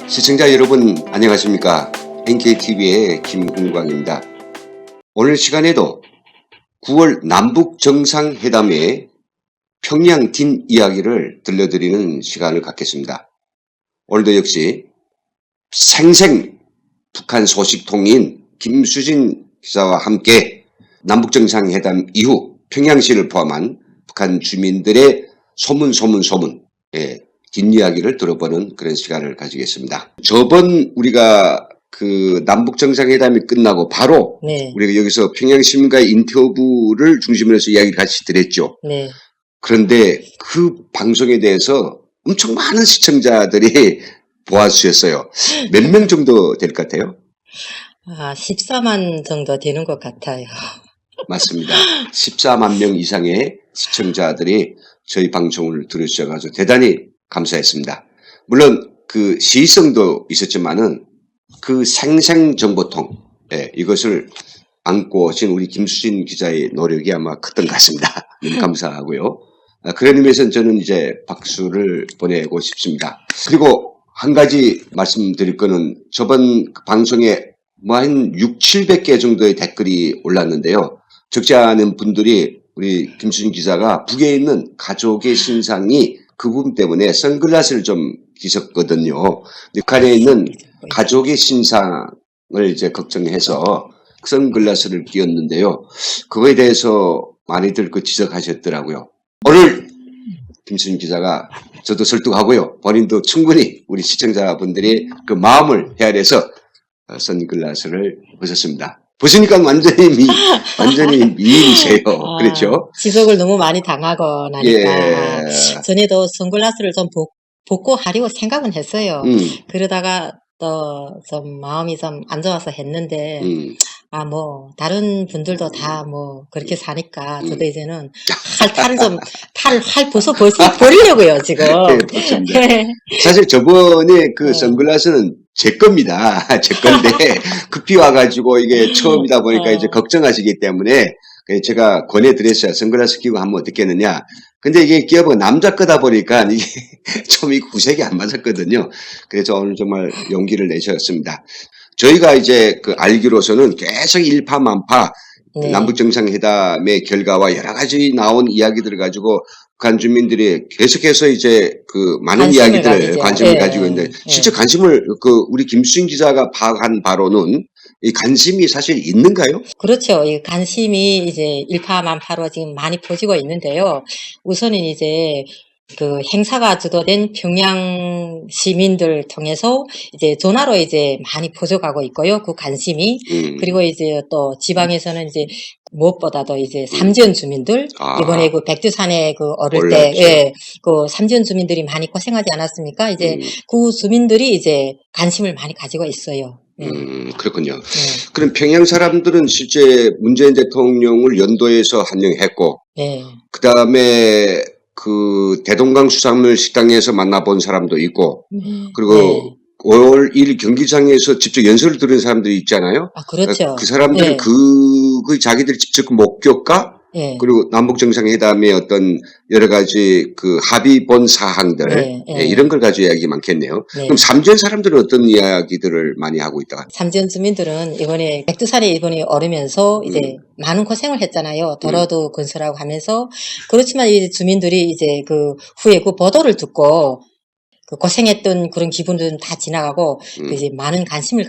시청자 여러분 안녕하십니까? NKTV의 김은광입니다. 오늘 시간에도 9월 남북정상회담의 평양 뒷이야기를 들려드리는 시간을 갖겠습니다. 오늘도 역시 생생 북한 소식통인 김수진 기자와 함께 남북정상회담 이후 평양시를 포함한 북한 주민들의 소문 뒷이야기를 들어보는 그런 시간을 가지겠습니다. 저번 우리가 그 남북정상회담이 끝나고 바로 우리가 여기서 평양 시민과의 인터뷰를 중심으로 해서 이야기를 같이 드렸죠. 그런데 그 방송에 대해서 엄청 많은 시청자들이 보아주셨어요. 몇 명 정도 될 것 같아요? 14만 정도 되는 것 같아요. 맞습니다. 14만 명 이상의 시청자들이 저희 방송을 들으셔가지고 대단히 감사했습니다. 물론 그 시의성도 있었지만은 그 생생정보통 이것을 안고 오신 우리 김수진 기자의 노력이 아마 컸던 것 같습니다. 너무 감사하고요. 그런 의미에서는 저는 이제 박수를 보내고 싶습니다. 그리고 한 가지 말씀드릴 거는 저번 방송에 뭐 한 700개 정도의 댓글이 올랐는데요. 적지 않은 분들이 우리 김수진 기자가 북에 있는 가족의 신상이 그 부분 때문에 선글라스를 좀 끼셨거든요. 북한에 있는 가족의 신상을 이제 걱정해서 선글라스를 끼웠는데요. 그거에 대해서 많이들 지적하셨더라고요. 오늘 김수진 기자가 저도 설득하고요. 본인도 충분히 우리 시청자분들이 그 마음을 헤아려서 선글라스를 벗었습니다. 보시니까 완전히 미인이세요. 그렇죠? 지속을 너무 많이 당하고 나니까 전에도 선글라스를 좀 벗고 하려고 생각은 했어요. 그러다가 또 좀 마음이 좀 안 좋아서 했는데 뭐 다른 분들도 다 뭐 그렇게 사니까 저도 이제는 탈을 활 벗어 버리려고요 지금. 네, 사실 저번에 그 선글라스는 제 겁니다. 제 건데 급히 와가지고 이게 처음이다 보니까 이제 걱정하시기 때문에 제가 권해드렸어요. 선글라스 끼고 하면 어떻겠느냐. 근데 이게 끼워보면 남자 거다 보니까 이게 좀 구색이 안 맞았거든요. 그래서 오늘 정말 용기를 내셨습니다. 저희가 이제 그 알기로서는 계속 일파만파 남북정상회담의 결과와 여러 가지 나온 이야기들을 가지고 북한 주민들이 계속해서 이제 그 많은 관심을 가지고 있는데 실제 관심을 우리 김수진 기자가 파악한 바로는 이 관심이 사실 있는가요? 그렇죠. 이 관심이 이제 일파만파로 지금 많이 퍼지고 있는데요. 우선은 이제 그 행사가 주도된 평양 시민들 통해서 이제 전화로 이제 많이 퍼져가고 있고요. 그 관심이. 그리고 이제 또 지방에서는 이제 무엇보다도 이제 삼지연 주민들 이번에 그 백두산에 그 오를 때 그 삼지연 주민들이 많이 고생하지 않았습니까? 이제 그 주민들이 이제 관심을 많이 가지고 있어요. 그렇군요. 그럼 평양 사람들은 실제 문재인 대통령을 연도에서 환영했고, 그 다음에 그 대동강 수산물 식당에서 만나본 사람도 있고, 그리고 5월 1일 경기장에서 직접 연설을 들은 사람들이 있잖아요. 그렇죠. 그 사람들은 그 자기들이 직접 목격과 그리고 남북정상회담의 어떤 여러 가지 그 합의본 사항들 이런 걸 가지고 이야기 많겠네요. 그럼 삼지연 사람들은 어떤 이야기들을 많이 하고 있다? 삼지연 주민들은 이번에 백두산에 이번에 오르면서 이제 많은 고생을 했잖아요. 도로도 건설하고 하면서. 그렇지만 이제 주민들이 이제 그 후에 그 보도를 듣고 그 고생했던 그런 기분들은 다 지나가고 이제 많은 관심을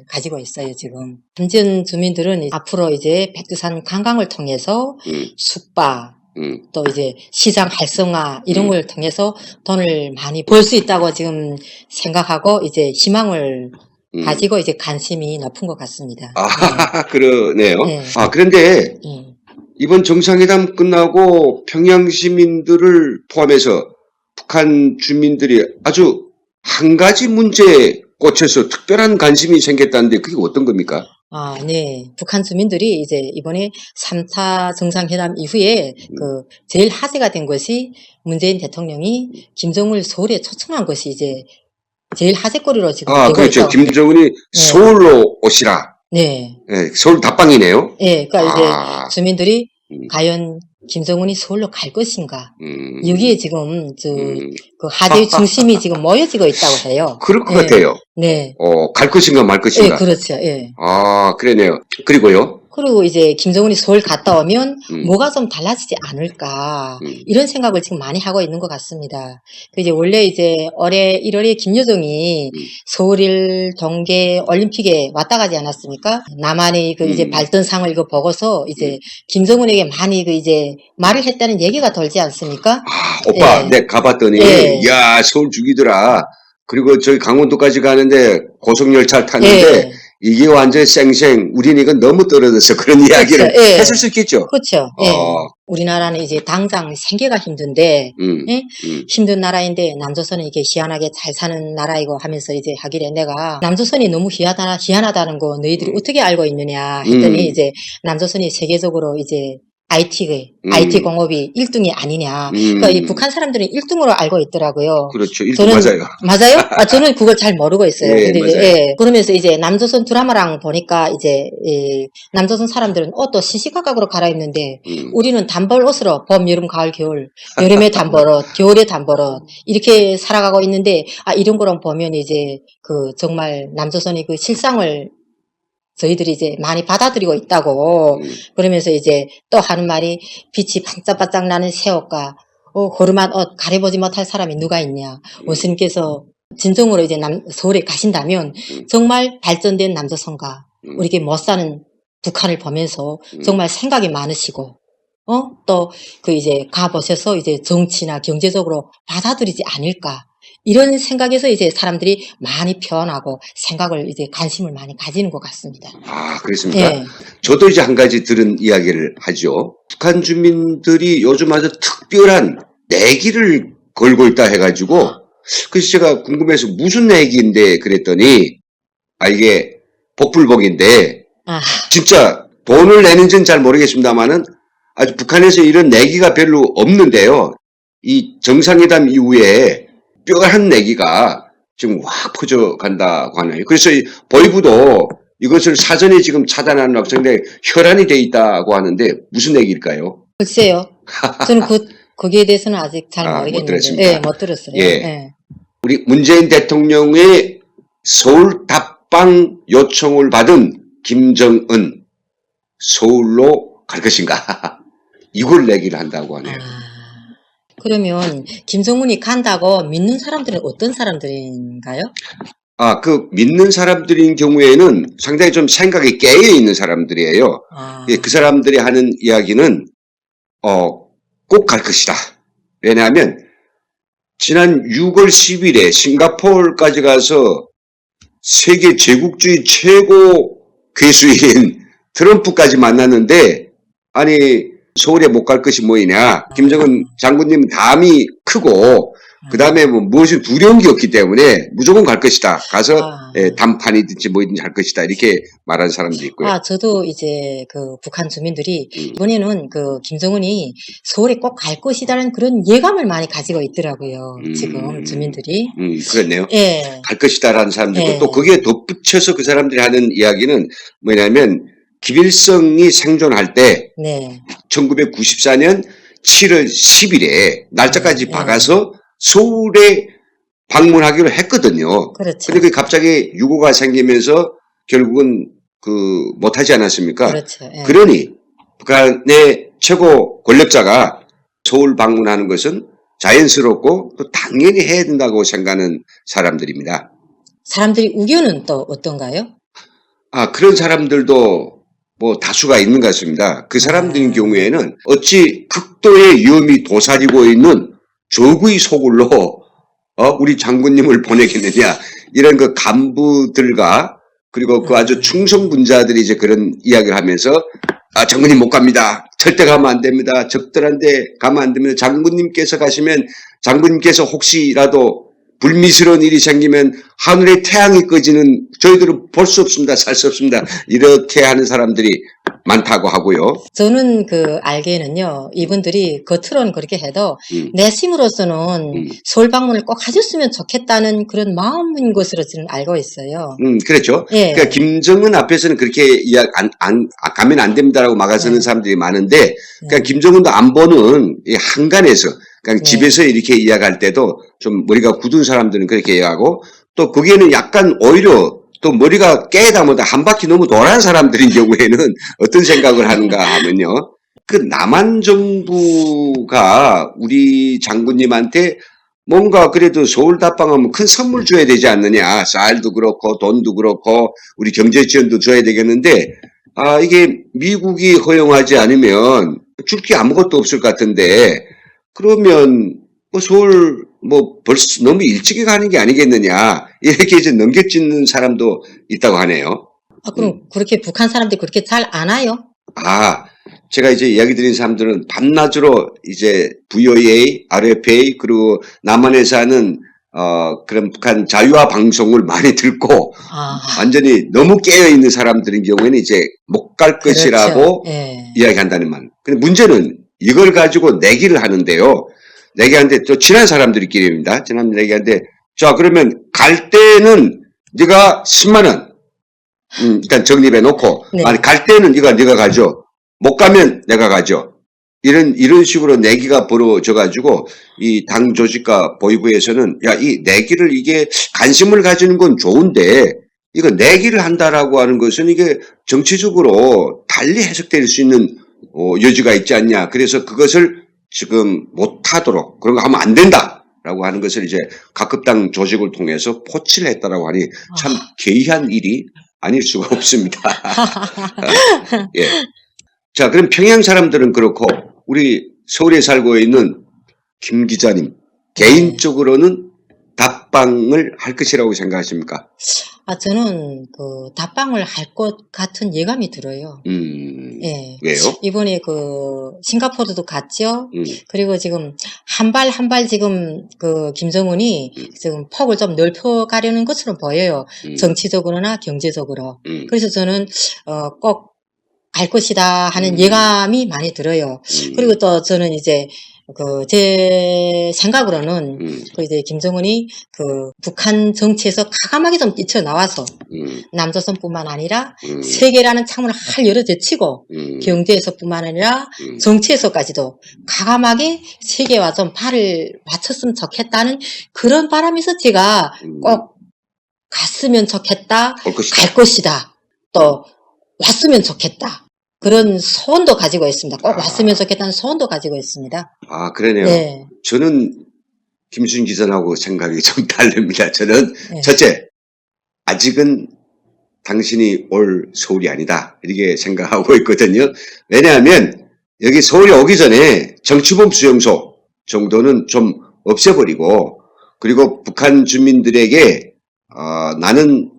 가지고 있어요 지금. 삼지연 주민들은 앞으로 이제 백두산 관광을 통해서 숙박 또 이제 시장 활성화 이런 걸 통해서 돈을 많이 벌 수 있다고 지금 생각하고 이제 희망을 가지고 이제 관심이 높은 것 같습니다. 그러네요. 그런데 이번 정상회담 끝나고 평양 시민들을 포함해서 북한 주민들이 아주 한 가지 문제에 꽂혀서 특별한 관심이 생겼다는데 그게 어떤 겁니까? 네. 북한 주민들이 이제 이번에 3차 정상회담 이후에 그 제일 화제가 된 것이 문재인 대통령이 김정을 서울에 초청한 것이 이제 제일 화제거리로 지금 되고 그렇죠. 있다고. 김정은이 서울로 오시라. 네. 네, 서울 답방이네요. 네. 그러니까 이제 주민들이 과연 김정은이 서울로 갈 것인가? 음, 여기에 지금 음, 그 화제의 중심이 지금 모여지고 있다고 해요. 그럴 것 예, 같아요. 네, 갈 것인가 말 예, 것인가. 그렇죠. 예. 아, 그러네요. 그리고요. 그리고 이제 김정은이 서울 갔다 오면 음, 뭐가 좀 달라지지 않을까 음, 이런 생각을 지금 많이 하고 있는 것 같습니다. 그 이제 원래 이제 올해 1월에 김여정이 음, 서울일 동계 올림픽에 왔다 가지 않았습니까? 남한의 그 이제 음, 발전상을 이거 보고서 음. 이제 김정은에게 많이 그 이제 말을 했다는 얘기가 돌지 않습니까? 아, 오빠, 예, 내 가봤더니, 예, 야, 서울 죽이더라. 그리고 저기 강원도까지 가는데 고속열차를 탔는데, 예. 이게 완전 쌩쌩, 우리는 이건 너무 떨어져서 그런 그렇죠. 이야기를 예. 했을 수 있겠죠. 그렇죠. 예. 우리나라는 이제 당장 생계가 힘든데, 음, 예? 음, 힘든 나라인데 남조선은 이렇게 희한하게 잘 사는 나라이고 하면서 이제 하길래 내가 남조선이 너무 희한하다는 거 너희들이 음, 어떻게 알고 있느냐 했더니 음, 이제 남조선이 세계적으로 이제 IT 음, 공업이 1등이 아니냐. 그러니까 이 북한 사람들은 1등으로 알고 있더라고요. 그렇죠. 1등 저는 맞아요. 맞아요? 저는 그걸 잘 모르고 있어요. 예, 근데 이제 맞아요. 예. 그러면서 이제 남조선 드라마랑 보니까 이제 이 남조선 사람들은 옷도 시시각각으로 갈아입는데 음, 우리는 단벌 옷으로 봄, 여름, 가을, 겨울, 여름에 단벌옷, 겨울에 단벌옷 이렇게 살아가고 있는데 이런 거랑 보면 이제 그 정말 남조선이 그 실상을 저희들이 이제 많이 받아들이고 있다고 음, 그러면서 이제 또 하는 말이 빛이 반짝반짝 나는 새 옷과 허름한 옷 가려보지 못할 사람이 누가 있냐. 원스님께서 진정으로 이제 서울에 가신다면 음, 정말 발전된 남조선과 음, 우리게 못 사는 북한을 보면서 정말 생각이 많으시고 또 그 이제 가보셔서 이제 정치나 경제적으로 받아들이지 않을까. 이런 생각에서 이제 사람들이 많이 표현하고 생각을 이제 관심을 많이 가지는 것 같습니다. 아, 그렇습니까? 예. 저도 이제 한 가지 들은 이야기를 하죠. 북한 주민들이 요즘 아주 특별한 내기를 걸고 있다 해가지고, 그래서 제가 궁금해서 무슨 내기인데 그랬더니, 이게 복불복인데, 아, 진짜 돈을 내는지는 잘 모르겠습니다만은, 아주 북한에서 이런 내기가 별로 없는데요. 이 정상회담 이후에 뼈한 내기가 지금 확 퍼져간다고 하네요. 그래서 이 보이부도 이것을 사전에 지금 차단하는 상당히 혈안이 돼 있다고 하는데 무슨 얘기일까요? 글쎄요. 저는 거기에 대해서는 아직 잘 못 모르겠는데. 들었습니다. 예, 못 들었어요. 예. 예. 우리 문재인 대통령의 서울 답방 요청을 받은 김정은 서울로 갈 것인가? 이걸 내기를 한다고 하네요. 그러면 김정은이 간다고 믿는 사람들은 어떤 사람들인가요? 그 믿는 사람들인 경우에는 상당히 좀 생각이 깨어 있는 사람들이에요. 예, 그 사람들이 하는 이야기는 꼭 갈 것이다. 왜냐하면 지난 6월 10일에 싱가포르까지 가서 세계 제국주의 최고 괴수인 트럼프까지 만났는데 아니 서울에 못 갈 것이 뭐이냐. 김정은 장군님 담이 크고 그 다음에 뭐 무엇이 두려운 게 없기 때문에 무조건 갈 것이다. 가서 담판이든지 뭐든지 할 것이다. 이렇게 말하는 사람도 있고요. 저도 이제 그 북한 주민들이 이번에는 그 김정은이 서울에 꼭 갈 것이다라는 그런 예감을 많이 가지고 있더라고요. 지금 주민들이. 그렇네요. 예. 갈 것이다라는 사람도 있고 예. 또 거기에 덧붙여서 그 사람들이 하는 이야기는 뭐냐면 김일성이 생존할 때 네. 1994년 7월 10일에 날짜까지 박아서 서울에 방문하기로 했거든요. 그렇죠. 근데 그 갑자기 유고가 생기면서 결국은 못하지 않았습니까? 그렇죠. 예. 그러니 북한의 최고 권력자가 서울 방문하는 것은 자연스럽고 또 당연히 해야 된다고 생각하는 사람들입니다. 사람들이 의견은 또 어떤가요? 그런 사람들도 뭐 다수가 있는 것 같습니다. 그 사람들인 경우에는 어찌 극도의 위험이 도사리고 있는 적의 소굴로 우리 장군님을 보내겠느냐 이런 그 간부들과 그리고 그 아주 충성분자들이 이제 그런 이야기를 하면서 장군님 못 갑니다. 절대 가면 안 됩니다. 적들한테 가면 안 됩니다. 장군님께서 가시면 장군님께서 혹시라도 불미스러운 일이 생기면 하늘에 태양이 꺼지는 저희들은 볼 수 없습니다. 살 수 없습니다. 이렇게 하는 사람들이 많다고 하고요. 저는 알기에는요, 이분들이 겉으로는 그렇게 해도 내심으로서는 서울 방문을 꼭 해줬으면 좋겠다는 그런 마음인 것으로 저는 알고 있어요. 그렇죠. 예. 그러니까 김정은 앞에서는 그렇게 가면 안 됩니다라고 막아서는 사람들이 많은데, 그러니까 김정은도 안보는 이 한간에서, 그러니까 집에서 이렇게 이야기할 때도 좀 머리가 굳은 사람들은 그렇게 이야기하고, 또 거기에는 약간 오히려 또 머리가 깨다보다 한 바퀴 너무 돌아간 사람들인 경우에는 어떤 생각을 하는가 하면요. 그 남한 정부가 우리 장군님한테 뭔가 그래도 서울 답방하면 큰 선물 줘야 되지 않느냐. 쌀도 그렇고 돈도 그렇고 우리 경제 지원도 줘야 되겠는데, 이게 미국이 허용하지 않으면 줄 게 아무것도 없을 것 같은데, 그러면 뭐 서울 벌써 너무 일찍이 가는 게 아니겠느냐. 이렇게 이제 넘겨짓는 사람도 있다고 하네요. 그럼 그렇게 북한 사람들이 그렇게 잘 안 와요? 제가 이제 이야기 드린 사람들은 밤낮으로 이제 VOA, RFA, 그리고 남한에서 하는, 그런 북한 자유화 방송을 많이 듣고, 완전히 너무 깨어있는 사람들인 경우에는 이제 못 갈 것이라고 예. 이야기한다는 말. 근데 문제는 이걸 가지고 내기를 하는데요. 내기하는데 또 친한 사람들끼리입니다. 친한 내기하는데, 자, 그러면 갈 때는 네가 10만 원, 일단 정립해 놓고, 네. 아니, 갈 때는 네가 가져. 못 가면 내가 가져. 이런 식으로 내기가 벌어져가지고, 이 당 조직과 보위부에서는, 야, 이 내기를 이게 관심을 가지는 건 좋은데, 이거 내기를 한다라고 하는 것은 이게 정치적으로 달리 해석될 수 있는, 여지가 있지 않냐. 그래서 그것을 지금 못하도록, 그런 거 하면 안 된다라고 하는 것을 이제 각급 당 조직을 통해서 포치를 했다라고 하니 참 개의한 일이 아닐 수가 없습니다. 예. 자, 그럼 평양 사람들은 그렇고 우리 서울에 살고 있는 김 기자님 개인적으로는 답방을 할 것이라고 생각하십니까? 저는 답방을 할 것 같은 예감이 들어요. 예. 왜요? 이번에 싱가포르도 갔죠. 그리고 지금 한 발 한 발 지금 김정은이 지금 폭을 좀 넓혀가려는 것처럼 보여요. 정치적으로나 경제적으로. 그래서 저는 꼭 갈 것이다 하는 예감이 많이 들어요. 그리고 또 저는 이제 제 생각으로는 이제 김정은이 북한 정치에서 과감하게 좀 뛰쳐나와서 남조선뿐만 아니라 세계라는 창문을 활 열어 제치고 경제에서뿐만 아니라 정치에서까지도 과감하게 세계와 좀 발을 맞췄으면 좋겠다는 그런 바람에서 제가 꼭 갔으면 좋겠다, 갈 것이다, 또 왔으면 좋겠다. 그런 소원도 가지고 있습니다. 꼭 왔으면 좋겠다는 소원도 가지고 있습니다. 그러네요. 네. 저는 김수진 기자하고 생각이 좀 다릅니다. 저는 네. 첫째, 아직은 당신이 올 서울이 아니다. 이렇게 생각하고 있거든요. 왜냐하면 여기 서울에 오기 전에 정치범 수용소 정도는 좀 없애버리고, 그리고 북한 주민들에게 나는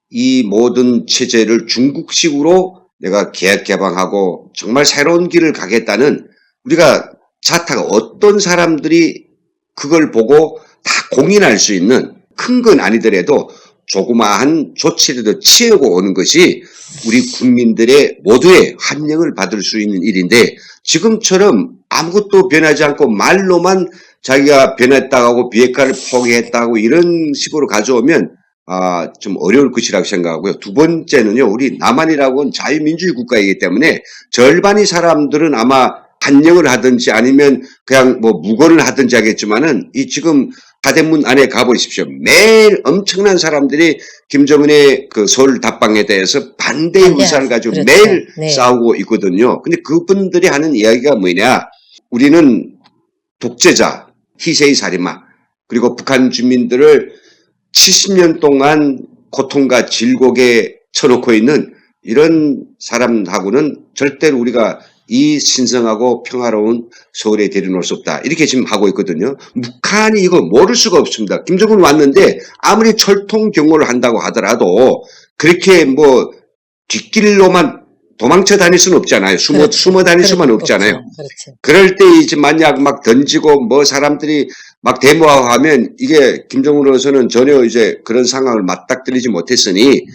이 모든 체제를 중국식으로 내가 계약 개방하고 정말 새로운 길을 가겠다는, 우리가 자타가 어떤 사람들이 그걸 보고 다 공인할 수 있는 큰 건 아니더라도 조그마한 조치라도 취하고 오는 것이 우리 국민들의 모두의 환영을 받을 수 있는 일인데, 지금처럼 아무것도 변하지 않고 말로만 자기가 변했다고 하고 비핵화를 포기했다고 이런 식으로 가져오면 좀 어려울 것이라고 생각하고요. 두 번째는요, 우리 남한이라고는 자유민주주의 국가이기 때문에 절반의 사람들은 아마 환영을 하든지 아니면 그냥 무건을 하든지 하겠지만은, 이 지금 다대문 안에 가보십시오. 매일 엄청난 사람들이 김정은의 서울 답방에 대해서 반대의 의사를 가지고 그렇죠. 매일 네. 싸우고 있거든요. 근데 그분들이 하는 이야기가 뭐냐? 우리는 독재자, 희생의 살인마, 그리고 북한 주민들을 70년 동안 고통과 질곡에 쳐놓고 있는 이런 사람하고는 절대로 우리가 이 신성하고 평화로운 서울에 데려놓을 수 없다. 이렇게 지금 하고 있거든요. 북한이 이거 모를 수가 없습니다. 김정은 왔는데 아무리 철통 경호를 한다고 하더라도 그렇게 뒷길로만 도망쳐 다닐 수는 없잖아요. 숨어 다닐 수만 없잖아요. 그렇죠. 그럴 때 이제 만약 막 던지고 사람들이 막 데모하면 이게 김정은으로서는 전혀 이제 그런 상황을 맞닥뜨리지 못했으니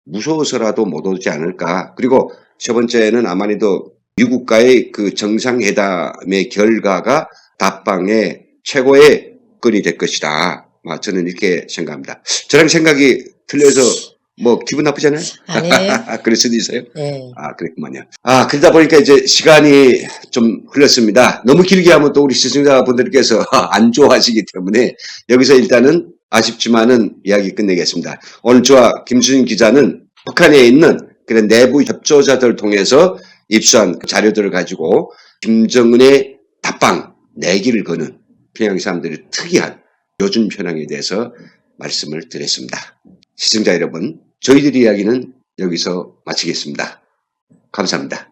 무서워서라도 못 오지 않을까. 그리고 세 번째는 아마도 미국과의 그 정상회담의 결과가 답방의 최고의 건이 될 것이다. 저는 이렇게 생각합니다. 저랑 생각이 틀려서 뭐 기분 나쁘잖아요? 아니에요. 그럴 수도 있어요? 예. 그랬구만요. 그러다 보니까 이제 시간이 좀 흘렀습니다. 너무 길게 하면 또 우리 시청자분들께서 안 좋아하시기 때문에 여기서 일단은 아쉽지만은 이야기 끝내겠습니다. 오늘 저와 김수진 기자는 북한에 있는 그런 내부 협조자들을 통해서 입수한 자료들을 가지고 김정은의 답방 내기를 거는 평양 사람들의 특이한 요즘 현황에 대해서 말씀을 드렸습니다. 시청자 여러분, 저희들의 이야기는 여기서 마치겠습니다. 감사합니다.